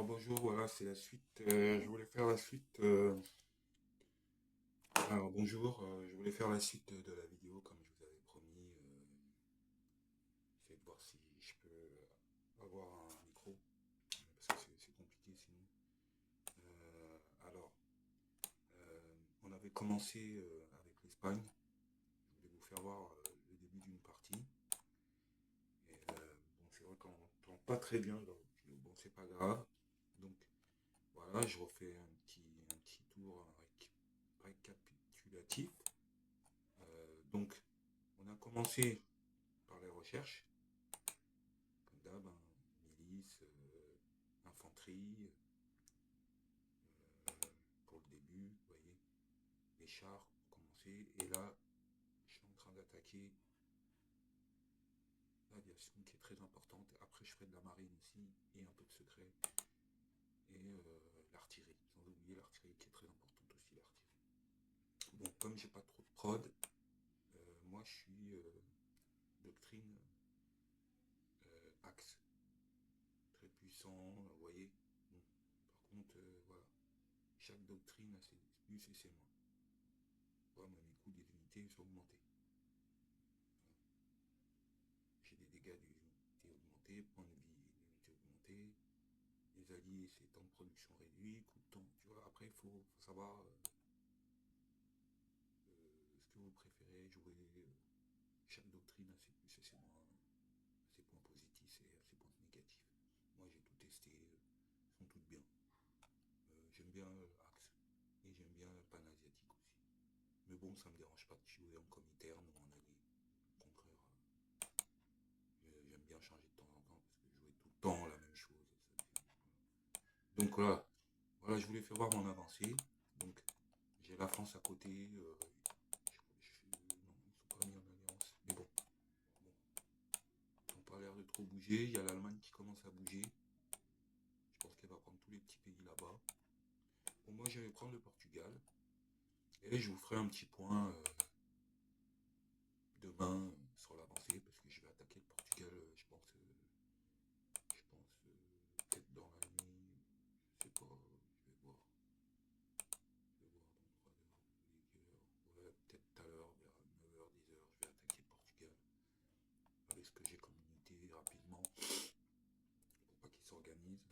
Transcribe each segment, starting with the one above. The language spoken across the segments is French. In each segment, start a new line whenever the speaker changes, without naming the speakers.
Alors bonjour, voilà, c'est la suite. Je voulais faire la suite. Alors bonjour, je voulais faire la suite de la vidéo comme je vous avais promis. Essayer de voir si je peux avoir un micro, parce que c'est compliqué sinon. Alors, on avait commencé avec l'Espagne. Je voulais vous faire voir le début d'une partie. Et bon, c'est vrai qu'on n'entend pas très bien, donc bon, c'est pas grave. Donc voilà, je refais un petit tour récapitulatif. Donc, on a commencé par les recherches, comme d'hab, hein, milice, infanterie, pour le début, vous voyez, les chars pour commencer. Et là, je suis en train d'attaquer l'aviation qui est très importante. Après, je ferai de la marine aussi, et un peu de secret. Et l'artillerie, sans oublier l'artillerie qui est très importante aussi, l'artillerie. Bon, comme j'ai pas trop de prod, moi je suis doctrine axe. Très puissant, vous voyez. Bon. Par contre, voilà. Chaque doctrine a ses plus et ses moins. Voilà, moi, mes coûts des unités sont augmentés. Voilà. J'ai des dégâts des unités augmentés, points de vie des unités augmentés. Les alliés, c'est temps de production réduit, coût de temps. Tu vois, après, il faut savoir ce que vous préférez jouer. Chaque doctrine a ses plus et ses moins, ses points positifs et ses points négatifs. Moi, j'ai tout testé, elles sont toutes bien. J'aime bien Axe et j'aime bien le pan asiatique aussi. Mais bon, ça me dérange pas de jouer en comitaire ou en allié. Au contraire, j'aime bien changer de temps en temps parce que jouer tout le temps la même chose. Donc voilà. Voilà, je voulais faire voir mon avancée. Donc j'ai la France à côté. Non, ils ne sont pas mis en alliance. Mais bon, ils n'ont pas l'air de trop bouger. Il y a l'Allemagne qui commence à bouger. Je pense qu'elle va prendre tous les petits pays là-bas. Bon, moi je vais prendre le Portugal. Et je vous ferai un petit point demain sur l'avancée parce que je vais attaquer le Portugal, peut-être dans la nuit, je sais pas, je vais voir. Je vais voir dans 3 heures, ouais, peut-être tout à l'heure, vers 9h, 10h, je vais attaquer le Portugal avec ce que j'ai comme unité rapidement pour pas qu'il s'organise.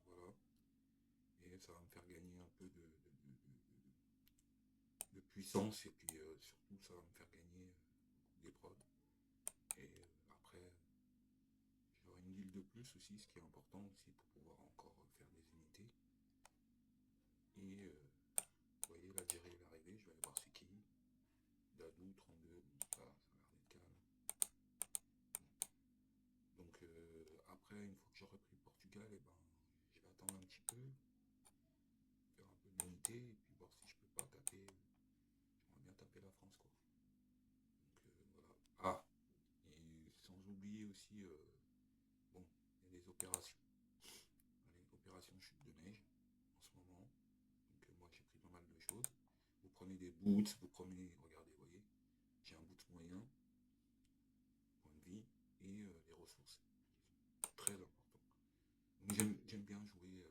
Voilà. Et ça va me faire gagner un peu de puissance et puis surtout ça va me faire gagner des prods. Et après, j'aurai une guilde de plus aussi, ce qui est important aussi pour pouvoir encore faire des unités. Et vous voyez, l'Algérie est arrivée, je vais aller voir c'est qui. Dadou, 32, bon, ça a l'air d'être calme. Donc après, une fois que j'aurai pris le Portugal, et ben, je vais attendre un petit peu, faire un peu d'unité, et puis voir si je peux pas taper. J'aimerais bien taper la France, quoi. Donc voilà. Ah, et sans oublier aussi, bon, il y a des opérations. Allez, opération chute de neige, en ce moment. Donc moi j'ai pris pas mal de choses. Vous prenez des boots, vous prenez, regardez, vous voyez, j'ai un boot moyen, point de vie, et les ressources, qui sont très importants. Donc j'aime bien jouer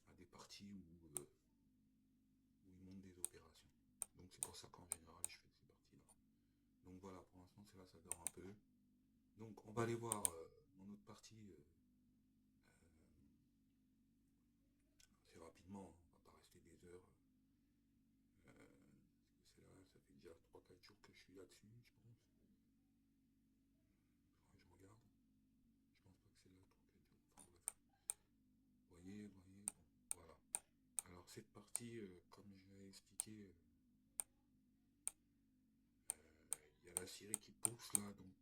à des parties où ils montent des opérations. Donc c'est pour ça qu'en général je fais ces parties-là. Donc voilà, pour l'instant c'est là, ça dort un peu. Donc on va aller voir mon autre partie assez rapidement, on va pas rester des heures. Parce que c'est là, ça fait déjà 3-4 jours que je suis là-dessus, je pense. Je regarde. Je pense pas que c'est là 3-4 jours. Enfin bref. Voyez, bon, voilà. Alors cette partie, comme je l'ai expliqué, il y a la Syrie qui pousse là, donc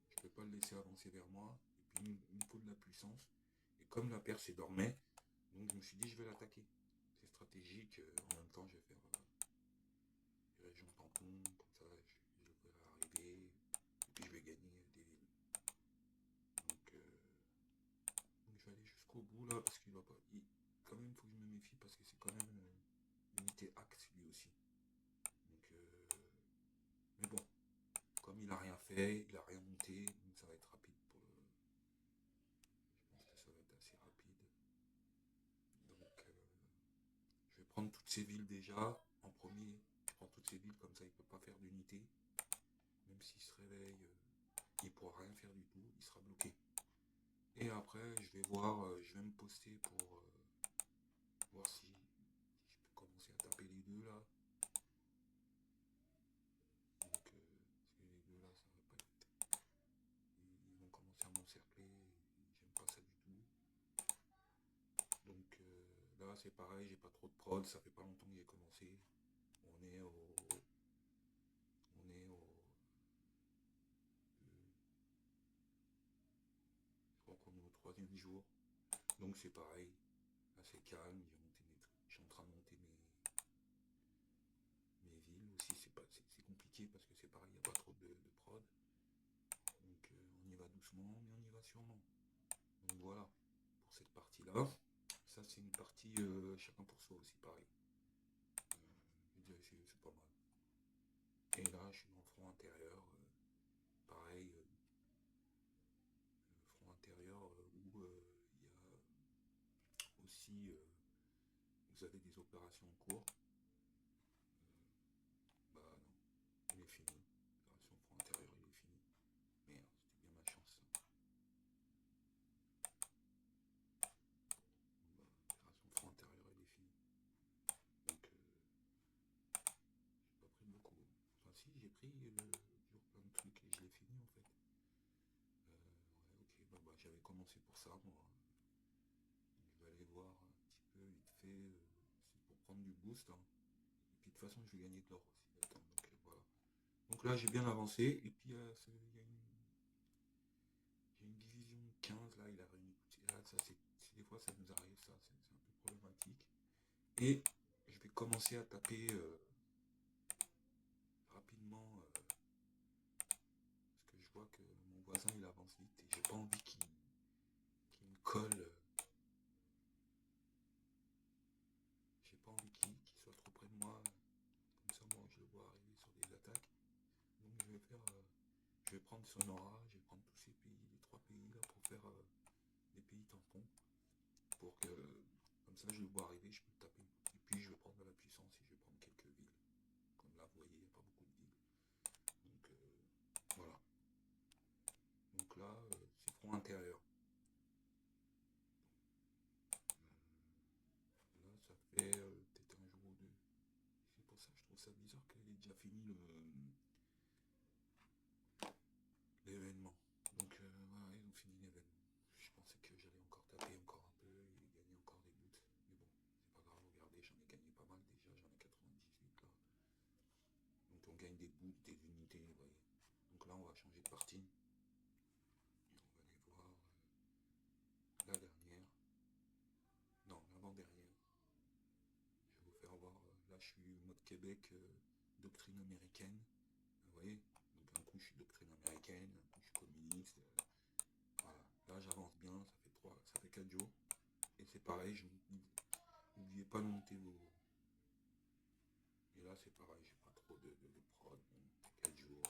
je peux pas le laisser avancer vers moi. Et puis il me faut de la puissance. Et comme la Perse dormait, donc je me suis dit je vais l'attaquer. C'est stratégique. En même temps, je vais faire des régions tampons, comme ça je vais arriver. Et puis je vais gagner des villes. Donc je vais aller jusqu'au bout là, parce qu'il va pas. Quand même, il faut que je me méfie, parce que c'est quand même une unité axe lui aussi. Donc, mais bon, comme il a rien fait, il a rien monté, donc ça va être rapide. ces villes déjà. En premier, je prends toutes ces villes, comme ça il ne peut pas faire d'unité. Même s'il se réveille, il ne pourra rien faire du tout, il sera bloqué. Et après, je vais voir, je vais me poster pour voir si je peux commencer à taper les deux là. Donc, parce que les deux là, ça va pas être. Ils vont commencer à m'encercler, j'aime pas ça du tout. Donc là, c'est pareil, j'ai pas trop de prod, ça fait pas longtemps que j'ai commencé. On est au. On est au. Je crois qu'on est au troisième jour. Donc c'est pareil, assez calme, je suis en train de monter mes villes aussi, c'est compliqué parce que c'est pareil, il n'y a pas trop de prod. Donc on y va doucement, mais on y va sûrement. Donc voilà, pour cette partie-là. Ça c'est une partie chacun pour soi aussi, pareil. Je dirais c'est pas mal. Et là je suis dans le front intérieur, pareil, front intérieur où il y a aussi, vous avez des opérations en cours. Bah non, il est fini. L'opération front intérieur, il est fini. Merde, c'était bien ma chance. Bah, l'opération front intérieur, il est fini. Donc, j'ai pas pris beaucoup. Enfin, si, j'ai pris toujours plein de trucs et je l'ai fini en fait. Ouais, ok, bah, j'avais commencé pour ça, moi. Je vais aller voir un petit peu vite fait. C'est pour prendre du boost. Hein. Et puis de toute façon, je vais gagner de l'or aussi. Attends, donc voilà. Donc là, j'ai bien avancé. Et puis, il y a une division 15 là, il a réuni. Là, ça, des fois, ça nous arrive, ça, c'est un peu problématique. Et je vais commencer à taper rapidement parce que je vois que mon voisin il avance vite et j'ai pas envie qu'il me colle. J'ai pas envie qu'il soit trop près de moi. Comme ça, moi, je le vois arriver sur des attaques. Donc, je vais prendre Sonora, je vais prendre tous ces pays, les trois pays là, pour faire des pays tampons. Pour que, comme ça, je le vois arriver, je peux le taper. Et puis, je vais prendre de la puissance et je vais prendre quelques villes. Comme là, vous voyez, il n'y a pas beaucoup de villes. Donc, voilà. Donc là, c'est front intérieur. Là, ça fait peut-être un jour ou deux. C'est pour ça que je trouve ça bizarre qu'elle ait déjà fini l'événement. Donc voilà, ils ont fini l'événement. Je pensais que j'allais encore taper encore un peu et gagner encore des bouts. Mais bon, c'est pas grave, regardez, j'en ai gagné pas mal déjà, j'en ai 98 là. Donc on gagne des bouts, des unités, vous voyez. Donc là, on va changer de partie. Et on va aller voir la dernière. Non, l'avant-dernière. Je vais vous faire voir. Là, je suis mode Québec, doctrine américaine. Vous voyez. Donc un coup, je suis doctrine américaine, un coup, je suis communiste. Voilà. Là, j'avance bien. Ça fait 4 jours. Et c'est pareil. N'oubliez pas de monter vos. Et là, c'est pareil. J'ai pas trop de prod. Bon, 4 jours,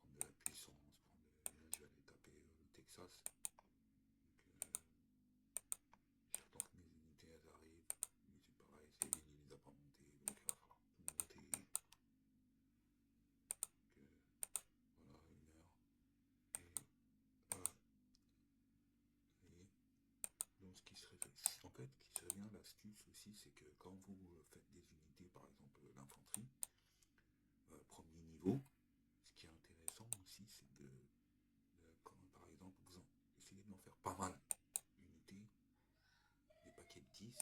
prendre de la puissance. Là, je vais aller taper le Texas. Donc, j'attends que mes unités elles arrivent. Mais c'est pareil, c'est lui, il les a pas montées. Donc il va falloir tout monter. Donc voilà, 1 heure. Et voilà. Et donc ce qui serait en fait, qui serait bien l'astuce aussi, c'est que quand vous faites des unités, par exemple l'infanterie, premier niveau, ce qui est intéressant aussi, c'est comme par exemple, essayez d'en faire pas mal d'unités, des paquets de 10,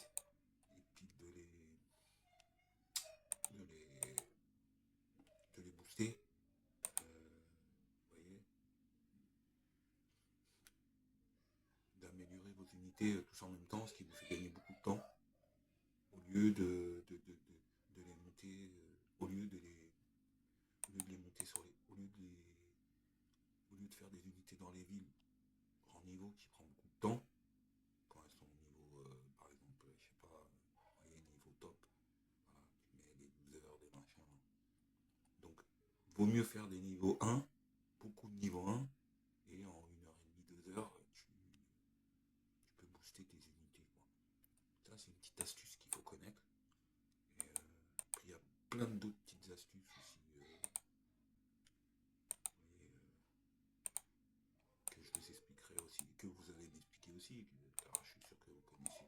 et puis de les, de les booster. Vous voyez, d'améliorer vos unités tous en même temps, ce qui vous fait gagner beaucoup de temps, au lieu de les monter, au lieu de les monter au lieu de faire des unités dans les villes grand niveau qui prend beaucoup de temps, quand elles sont au niveau, par exemple, je sais pas, voyez, niveau top, voilà, tu mets des 12 heures, des machins. Donc, vaut mieux faire des niveaux 1, beaucoup de niveau 1, et en 1h30, 2 heures, tu peux booster plein d'autres petites astuces aussi. Que je vous expliquerai aussi, que vous allez m'expliquer aussi, car je suis sûr que vous connaissez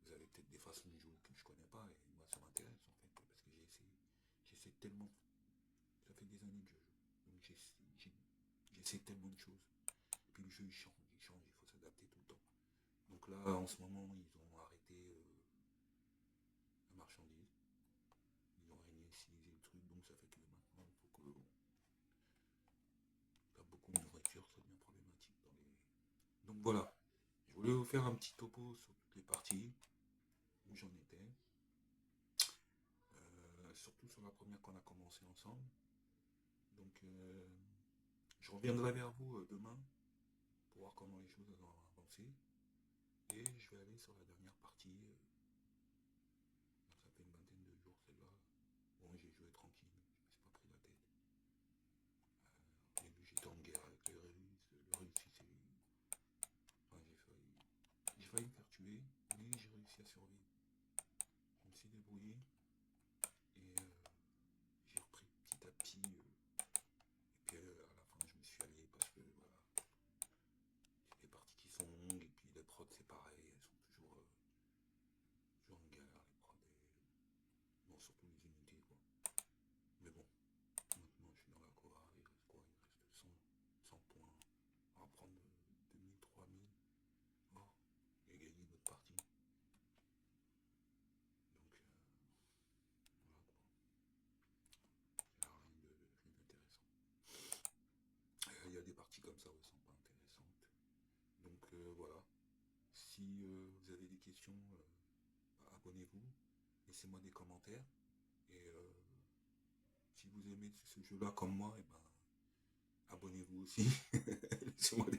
vous avez peut-être des façons de jouer que je connais pas, et moi ça m'intéresse en fait, parce que j'essaie tellement, ça fait des années que je joue, donc j'essaie tellement de choses, et puis le jeu il faut s'adapter tout le temps. Donc là, en ce moment, ils ont arrêté la marchandise, ils ont réinitialisé le truc, donc ça fait que maintenant, il faut que pas beaucoup de nourriture, ça devient problématique dans les... Donc voilà, je voulais vous faire un petit topo sur toutes les parties, où j'en étais, surtout sur la première qu'on a commencé ensemble. Donc je reviendrai vers vous demain pour voir comment les choses ont avancé. Et je vais aller sur la dernière partie. Ça fait une vingtaine de jours celle-là. Bon, j'ai joué tranquille, je me suis pas pris la tête. Au début j'étais en guerre avec les Russes. Le Russe enfin, j'ai failli me faire tuer, mais j'ai réussi à survivre. Je me suis débrouillé et j'ai repris petit à petit. Et puis à la fin je me suis allié parce que voilà, c'est des parties qui sont longues et puis les prods c'est pareil, elles sont toujours en galère les prods. Bon, surtout les unités quoi. Mais bon, maintenant je suis dans la Cora, il reste quoi? Il reste 100 points. On va prendre 2000, 3000. Oh, et gagner notre partie. Donc voilà quoi. Il n'y a rien d'intéressant. Il y a des parties comme ça où elles sont pas intéressantes. Donc voilà. Si vous avez des questions, abonnez-vous. Laissez-moi des commentaires. Et si vous aimez ce jeu-là comme moi, et ben abonnez-vous aussi. Laissez-moi